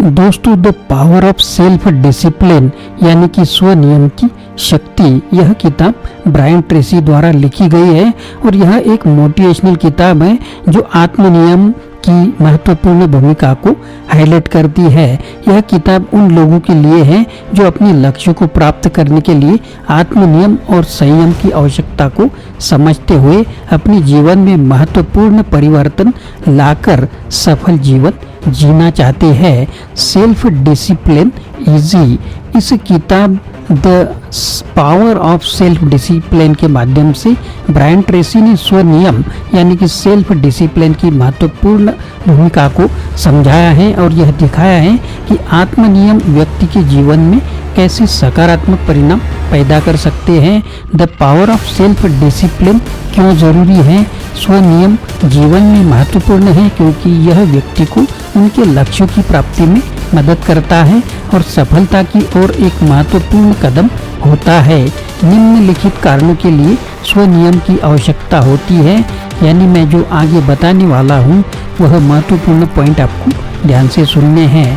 दोस्तों, the power of self discipline यानी कि स्वनियम की शक्ति, यह किताब ब्रायन ट्रेसी द्वारा लिखी गई है और यह एक मोटिवेशनल किताब है जो आत्मनियम की महत्वपूर्ण भूमिका को हाईलाइट करती है। यह किताब उन लोगों के लिए है जो अपने लक्ष्य को प्राप्त करने के लिए आत्मनियम और संयम की आवश्यकता को समझते हुए अपने जीवन में महत्वपूर्ण परिवर्तन लाकर सफल जीवन जीना चाहते हैं। सेल्फ डिसिप्लिन इजी, इस किताब the power of self discipline के माध्यम से ब्रायन ट्रेसी ने स्वनियम यानी कि सेल्फ डिसिप्लिन की महत्वपूर्ण भूमिका को समझाया है और यह दिखाया है कि आत्मनियम व्यक्ति के जीवन में कैसे सकारात्मक परिणाम पैदा कर सकते हैं। The power of self discipline क्यों जरूरी है? स्वनियम जीवन में महत्वपूर्ण है क्योंकि यह व्यक्ति को उनके लक्ष्यों की प्राप्ति में मदद करता है और सफलता की ओर एक महत्वपूर्ण कदम होता है। निम्नलिखित कारणों के लिए स्वनियम की आवश्यकता होती है, यानी मैं जो आगे बताने वाला हूँ वह महत्वपूर्ण पॉइंट आपको ध्यान से सुनने हैं।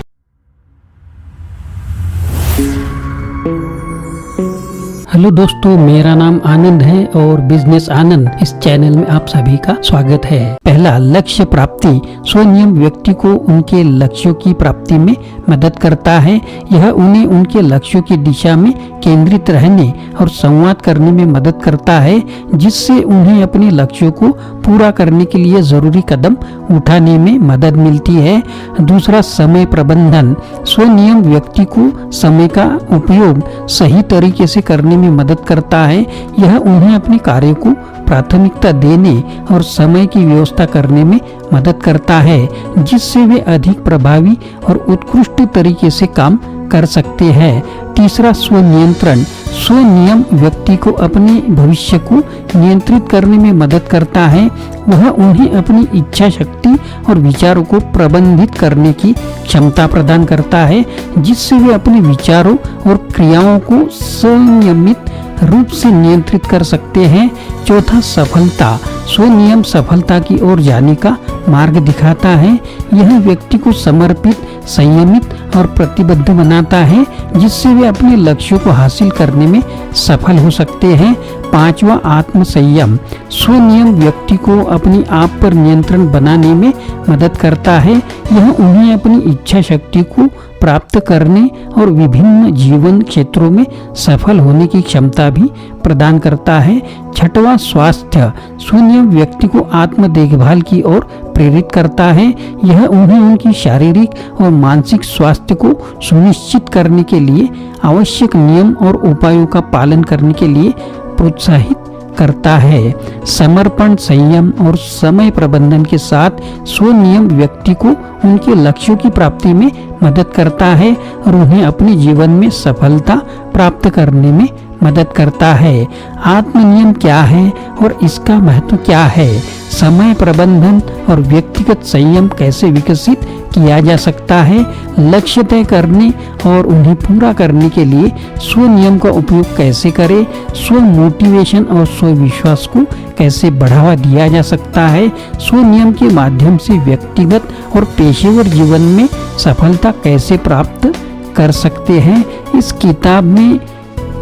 हेलो दोस्तों, मेरा नाम आनंद है और बिजनेस आनंद इस चैनल में आप सभी का स्वागत है। पहला, लक्ष्य प्राप्ति। स्वनियम व्यक्ति को उनके लक्ष्यों की प्राप्ति में मदद करता है। यह उन्हें उनके लक्ष्यों की दिशा में केंद्रित रहने और संवाद करने में मदद करता है, जिससे उन्हें अपने लक्ष्यों को पूरा करने के लिए जरूरी कदम उठाने में मदद मिलती है। दूसरा, समय प्रबंधन। स्वनियम व्यक्ति को समय का उपयोग सही तरीके से करने में मदद करता है। यह उन्हें अपने कार्य को प्राथमिकता देने और समय की व्यवस्था करने में मदद करता है, जिससे वे अधिक प्रभावी और उत्कृष्ट तरीके से काम कर सकते हैं। तीसरा, स्वनियंत्रण। स्वनियम व्यक्ति को अपने भविष्य को नियंत्रित करने में मदद करता है। वह उन्हें अपनी इच्छा शक्ति और विचारों को प्रबंधित करने की क्षमता प्रदान करता है, जिससे वे अपने विचारों और क्रियाओं को संयमित रूप से नियंत्रित कर सकते हैं। चौथा, सफलता। स्वनियम सफलता की ओर जाने का मार्ग दिखाता है। यह व्यक्ति को समर्पित, संयमित और प्रतिबद्ध बनाता है, जिससे वे अपने लक्ष्यों को हासिल करने में सफल हो सकते हैं। पांचवा, आत्म संयम। स्वनियम व्यक्ति को अपनी आप पर नियंत्रण बनाने में मदद करता है। यह उन्हें अपनी इच्छा शक्ति को प्राप्त करने और विभिन्न जीवन क्षेत्रों में सफल होने की क्षमता भी प्रदान करता है। छठवां, स्वास्थ्य। स्वनियम व्यक्ति को आत्म देखभाल की ओर प्रेरित करता है। यह उन्हें उनकी शारीरिक और मानसिक स्वास्थ्य को सुनिश्चित करने के लिए आवश्यक नियम और उपायों का पालन करने के लिए प्रोत्साहित करता है। समर्पण, संयम और समय प्रबंधन के साथ स्वनियम व्यक्ति को उनके लक्ष्यों की प्राप्ति में मदद करता है और उन्हें अपने जीवन में सफलता प्राप्त करने में मदद करता है। आत्मनियम क्या है और इसका महत्व क्या है? समय प्रबंधन और व्यक्तिगत संयम कैसे विकसित किया जा सकता है? लक्ष्य तय करने और उन्हें पूरा करने के लिए स्वनियम का उपयोग कैसे करें? स्व मोटिवेशन और स्व विश्वास को कैसे बढ़ावा दिया जा सकता है? स्वनियम के माध्यम से व्यक्तिगत और पेशेवर जीवन में सफलता कैसे प्राप्त कर सकते हैं? इस किताब में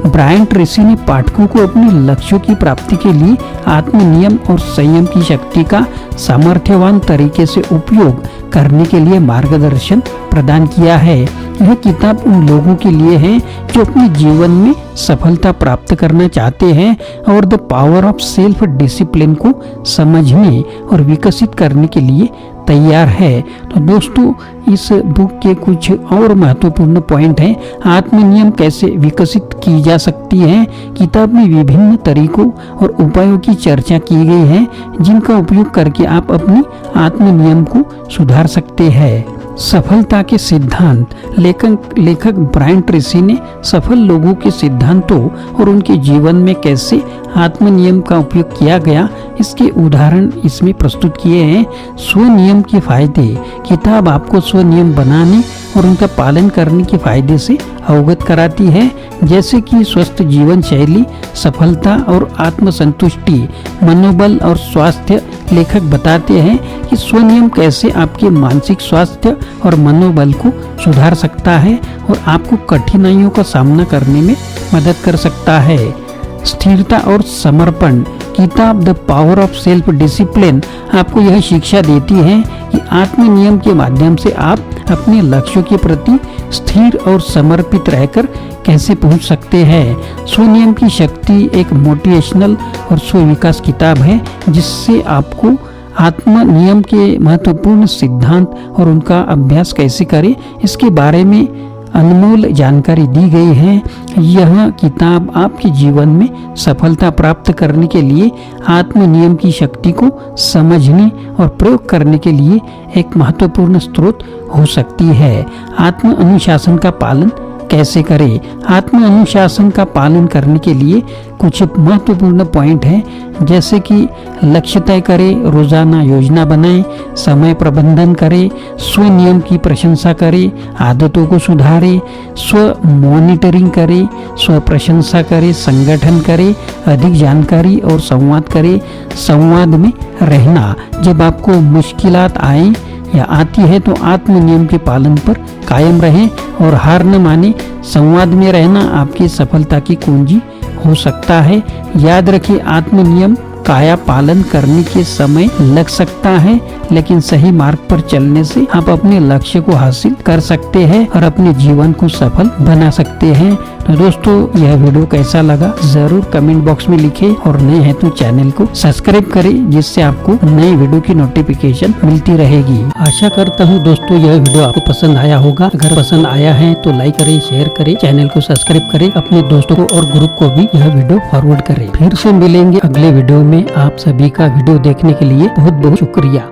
ब्रायन ट्रेसी ने पाठकों को अपने लक्ष्यों की प्राप्ति के लिए आत्मनियम और संयम की शक्ति का सामर्थ्यवान तरीके से उपयोग करने के लिए मार्गदर्शन प्रदान किया है। यह किताब उन लोगों के लिए है जो अपने जीवन में सफलता प्राप्त करना चाहते हैं और the power of self discipline को समझने और विकसित करने के लिए तैयार है। तो दोस्तों, इस बुक के कुछ और महत्वपूर्ण पॉइंट हैं। आत्मनियम कैसे विकसित की जा सकती है। किताब में विभिन्न तरीकों और उपायों की चर्चा की गई है, जिनका उपयोग करके आप अपनी आत्मनियम को सुधार सकते हैं। सफलता के सिद्धांत। लेखक ब्रायन ट्रेसी ने सफल लोगों के सिद्धांतों और उनके जीवन में कैसे आत्मनियम का उपयोग किया गया, इसके उदाहरण इसमें प्रस्तुत किए हैं। स्वनियम के फायदे। किताब आपको स्वनियम बनाने और उनका पालन करने के फायदे से अवगत कराती है, जैसे कि स्वस्थ जीवन शैली, सफलता और आत्मसंतुष्टि, मनोबल और स्वास्थ्य। लेखक बताते हैं कि स्वनियम कैसे आपके मानसिक स्वास्थ्य और मनोबल को सुधार सकता है और आपको कठिनाइयों का सामना करने में मदद कर सकता है। स्थिरता और समर्पण। किताब the power of self discipline आपको यह शिक्षा देती है कि आत्म नियम के माध्यम से आप अपने लक्ष्यों के प्रति स्थिर और समर्पित रहकर कैसे पहुंच सकते हैं। स्वनियम की शक्ति एक मोटिवेशनल और स्वविकास किताब है जिससे आपको आत्म नियम के महत्वपूर्ण सिद्धांत और उनका अभ्यास कैसे करें इसके बारे में अनमोल जानकारी दी गई है। यह किताब आपके जीवन में सफलता प्राप्त करने के लिए आत्म नियम की शक्ति को समझने और प्रयोग करने के लिए एक महत्वपूर्ण स्रोत हो सकती है। आत्म अनुशासन का पालन कैसे करें। आत्म अनुशासन का पालन करने के लिए कुछ महत्वपूर्ण पॉइंट हैं, जैसे कि लक्ष्य तय करें, रोजाना योजना बनाएं, समय प्रबंधन करें, स्व नियम की प्रशंसा करें, आदतों को सुधारें, स्व मॉनिटरिंग करें, स्व प्रशंसा करें, संगठन करें, अधिक जानकारी और संवाद करें। संवाद में रहना। जब आपको मुश्किलात आए या आती है तो आत्म नियम के पालन पर कायम रहें और हार न माने। संवाद में रहना आपकी सफलता की कुंजी हो सकता है। याद रखिए, आत्म नियम काया पालन करने के समय लग सकता है, लेकिन सही मार्ग पर चलने से आप अपने लक्ष्य को हासिल कर सकते हैं और अपने जीवन को सफल बना सकते हैं। तो दोस्तों, यह वीडियो कैसा लगा जरूर कमेंट बॉक्स में लिखें और नए हैं तो चैनल को सब्सक्राइब करें, जिससे आपको नए वीडियो की नोटिफिकेशन मिलती रहेगी। आशा करता हूँ दोस्तों यह वीडियो आपको पसंद आया होगा। अगर पसंद आया है तो लाइक करें, शेयर करें, चैनल को सब्सक्राइब करें, अपने दोस्तों को और ग्रुप को भी यह वीडियो फॉरवर्ड करें। फिर से मिलेंगे अगले वीडियो में। आप सभी का वीडियो देखने के लिए बहुत बहुत शुक्रिया।